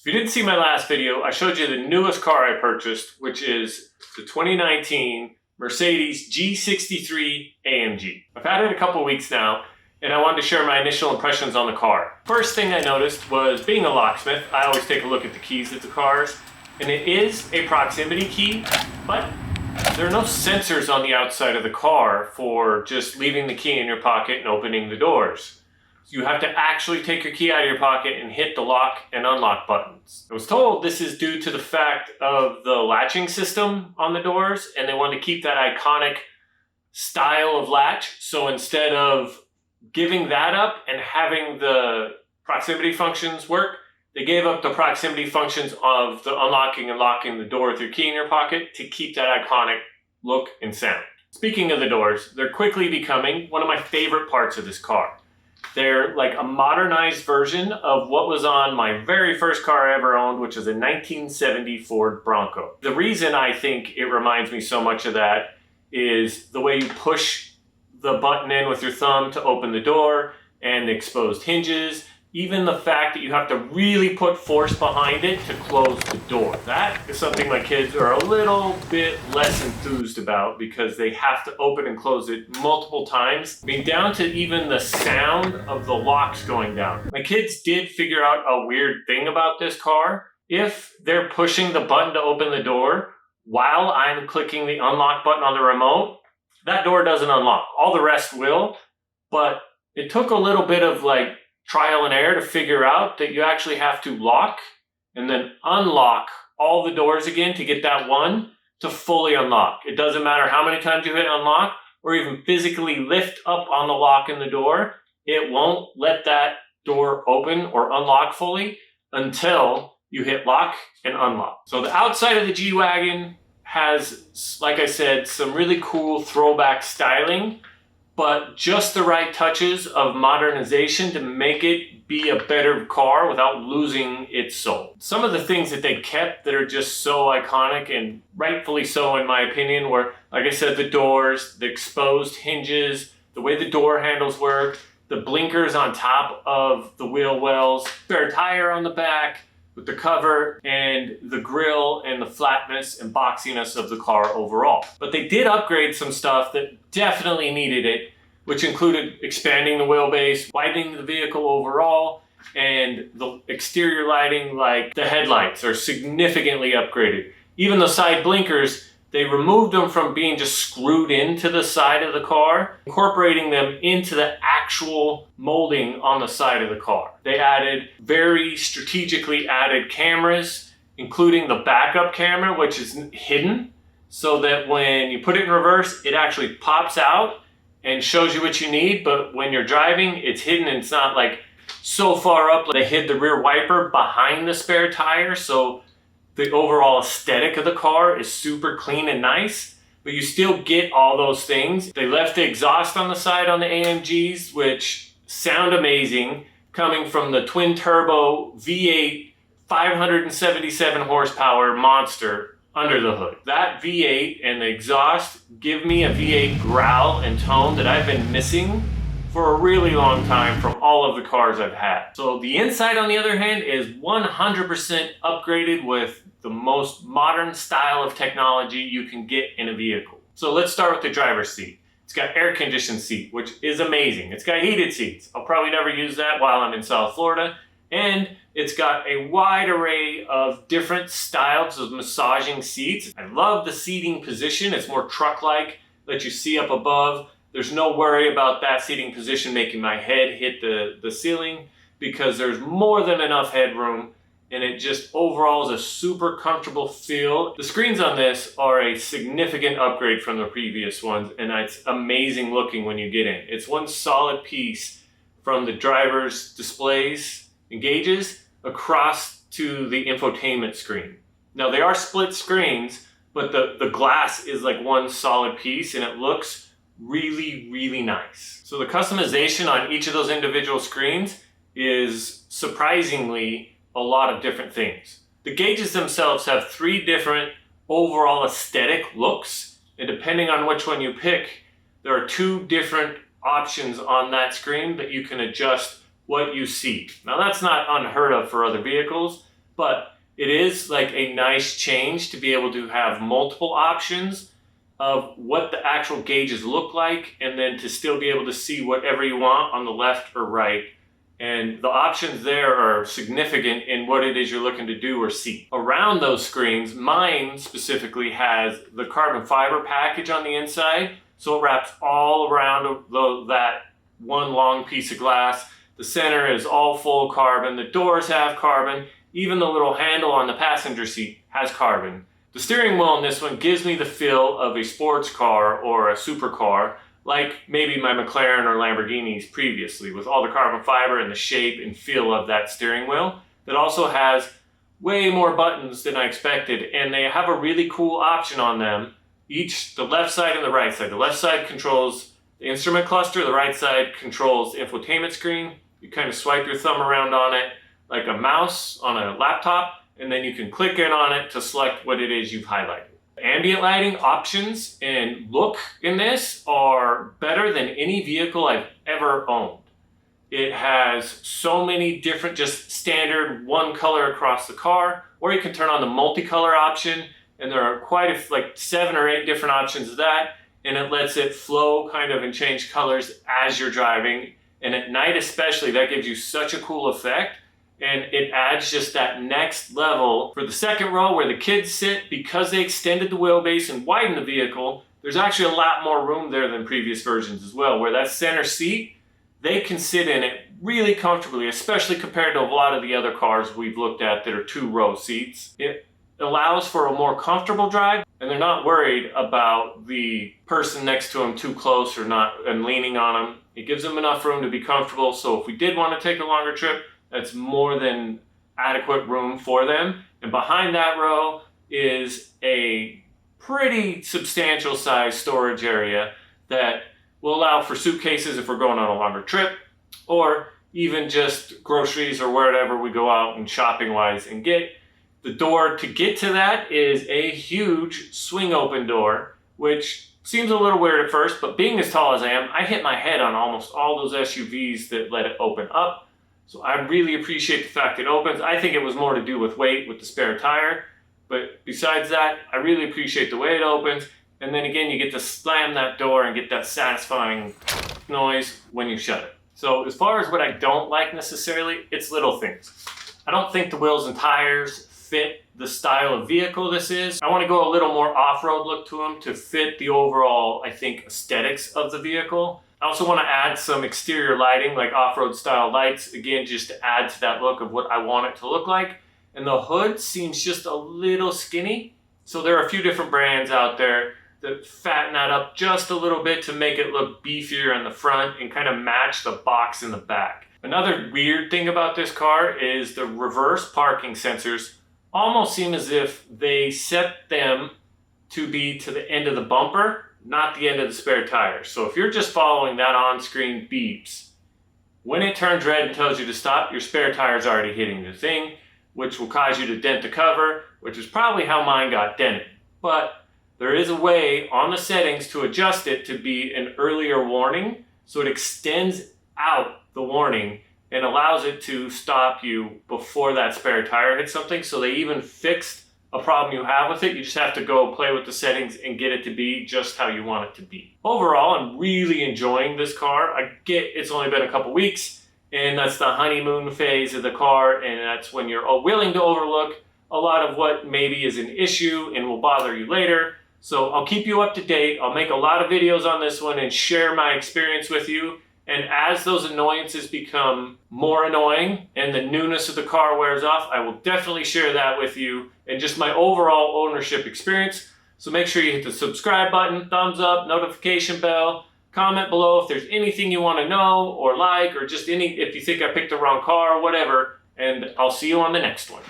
If you didn't see my last video, I showed you the newest car I purchased, which is the 2019 Mercedes G-63 AMG. I've had it a couple weeks now, and I wanted to share my initial impressions on the car. First thing I noticed was, being a locksmith, I always take a look at the keys of the cars, and it is a proximity key, but there are no sensors on the outside of the car for just leaving the key in your pocket and opening the doors. You have to actually take your key out of your pocket and hit the lock and unlock buttons. I was told this is due to the fact of the latching system on the doors, and they wanted to keep that iconic style of latch. So instead of giving that up and having the proximity functions work, they gave up the proximity functions of the unlocking and locking the door with your key in your pocket to keep that iconic look and sound. Speaking of the doors, they're quickly becoming one of my favorite parts of this car. They're like a modernized version of what was on my very first car I ever owned, which was a 1970 Ford Bronco. The reason I think it reminds me so much of that is the way you push the button in with your thumb to open the door, and the exposed hinges, even the fact that you have to really put force behind it to close the door. That is something my kids are a little bit less enthused about because they have to open and close it multiple times. I mean, down to even the sound of the locks going down. My kids did figure out a weird thing about this car. If they're pushing the button to open the door while I'm clicking the unlock button on the remote, that door doesn't unlock. All the rest will, but it took a little bit of trial and error to figure out that you actually have to lock and then unlock all the doors again to get that one to fully unlock. It doesn't matter how many times you hit unlock or even physically lift up on the lock in the door, it won't let that door open or unlock fully until you hit lock and unlock. So the outside of the G Wagon has, like I said, some really cool throwback styling, but just the right touches of modernization to make it be a better car without losing its soul. Some of the things that they kept that are just so iconic, and rightfully so in my opinion, were, like I said, the doors, the exposed hinges, the way the door handles work, the blinkers on top of the wheel wells, spare tire on the back with the cover, and the grille and the flatness and boxiness of the car overall. But they did upgrade some stuff that definitely needed it, which included expanding the wheelbase, widening the vehicle overall, and the exterior lighting, like the headlights, are significantly upgraded. Even the side blinkers, they removed them from being just screwed into the side of the car, incorporating them into the actual molding on the side of the car. They added very strategically added cameras, including the backup camera, which is hidden, so that when you put it in reverse, it actually pops out and shows you what you need, but when you're driving, it's hidden and it's not like so far up. They hid the rear wiper behind the spare tire, so the overall aesthetic of the car is super clean and nice, but you still get all those things. They left the exhaust on the side on the AMGs, which sound amazing, coming from the twin turbo V8 577 horsepower monster under the hood. That V8 and the exhaust give me a V8 growl and tone that I've been missing for a really long time from all of the cars I've had. So the inside, on the other hand, is 100% upgraded with the most modern style of technology you can get in a vehicle. So let's start with the driver's seat. It's got air conditioned seat, which is amazing. It's got heated seats. I'll probably never use that while I'm in South Florida. And it's got a wide array of different styles of massaging seats. I love the seating position. It's more truck-like, lets you see up above. There's no worry about that seating position making my head hit the ceiling, because there's more than enough headroom, and it just overall is a super comfortable feel. The screens on this are a significant upgrade from the previous ones, and it's amazing looking when you get in. It's one solid piece from the driver's displays and gauges across to the infotainment screen. Now they are split screens, but the glass is like one solid piece, and it looks really, really nice. So the customization on each of those individual screens is surprisingly a lot of different things. The gauges themselves have 3 different overall aesthetic looks, and depending on which one you pick, there are 2 different options on that screen that you can adjust what you see. Now that's not unheard of for other vehicles, but it is like a nice change to be able to have multiple options of what the actual gauges look like, and then to still be able to see whatever you want on the left or right. And the options there are significant in what it is you're looking to do or see. Around those screens, mine specifically has the carbon fiber package on the inside. So it wraps all around that one long piece of glass. The center is all full carbon. The doors have carbon. Even the little handle on the passenger seat has carbon. The steering wheel in this one gives me the feel of a sports car or a supercar, like maybe my McLaren or Lamborghinis previously, with all the carbon fiber and the shape and feel of that steering wheel. That also has way more buttons than I expected, and they have a really cool option on them. The left side and the right side. The left side controls the instrument cluster, the right side controls the infotainment screen. You kind of swipe your thumb around on it like a mouse on a laptop, and then you can click in on it to select what it is you've highlighted. Ambient lighting options and look in this are better than any vehicle I've ever owned. It has so many different, just standard one color across the car, or you can turn on the multicolor option, and there are like 7 or 8 different options of that, and it lets it flow kind of and change colors as you're driving. And at night especially, that gives you such a cool effect. And it adds just that next level. For the second row where the kids sit, because they extended the wheelbase and widened the vehicle, there's actually a lot more room there than previous versions as well, where that center seat, they can sit in it really comfortably, especially compared to a lot of the other cars we've looked at that are 2-row seats. It allows for a more comfortable drive, and they're not worried about the person next to them too close or not and leaning on them. It gives them enough room to be comfortable, so if we did want to take a longer trip, that's more than adequate room for them. And behind that row is a pretty substantial size storage area that will allow for suitcases if we're going on a longer trip, or even just groceries or wherever we go out and shopping wise and get. The door to get to that is a huge swing open door, which seems a little weird at first, but being as tall as I am, I hit my head on almost all those SUVs that let it open up. So I really appreciate the fact it opens. I think it was more to do with weight with the spare tire. But besides that, I really appreciate the way it opens. And then again, you get to slam that door and get that satisfying noise when you shut it. So as far as what I don't like necessarily, it's little things. I don't think the wheels and tires fit the style of vehicle this is. I want to go a little more off-road look to them to fit the overall, I think, aesthetics of the vehicle. I also want to add some exterior lighting, like off-road style lights, again, just to add to that look of what I want it to look like. And the hood seems just a little skinny. So there are a few different brands out there that fatten that up just a little bit to make it look beefier in the front and kind of match the box in the back. Another weird thing about this car is the reverse parking sensors almost seem as if they set them to be to the end of the bumper, not the end of the spare tire. So if you're just following that on-screen beeps, when it turns red and tells you to stop, your spare tire's already hitting the thing, which will cause you to dent the cover, which is probably how mine got dented. But there is a way on the settings to adjust it to be an earlier warning, so it extends out the warning and allows it to stop you before that spare tire hits something. So they even fixed a problem you have with it. You just have to go play with the settings and get it to be just how you want it to be. Overall, I'm really enjoying this car. I get it's only been a couple weeks, and that's the honeymoon phase of the car, and that's when you're willing to overlook a lot of what maybe is an issue and will bother you later. So I'll keep you up to date. I'll make a lot of videos on this one and share my experience with you. And as those annoyances become more annoying and the newness of the car wears off, I will definitely share that with you and just my overall ownership experience. So make sure you hit the subscribe button, thumbs up, notification bell, comment below if there's anything you want to know or like, or just if you think I picked the wrong car or whatever, and I'll see you on the next one.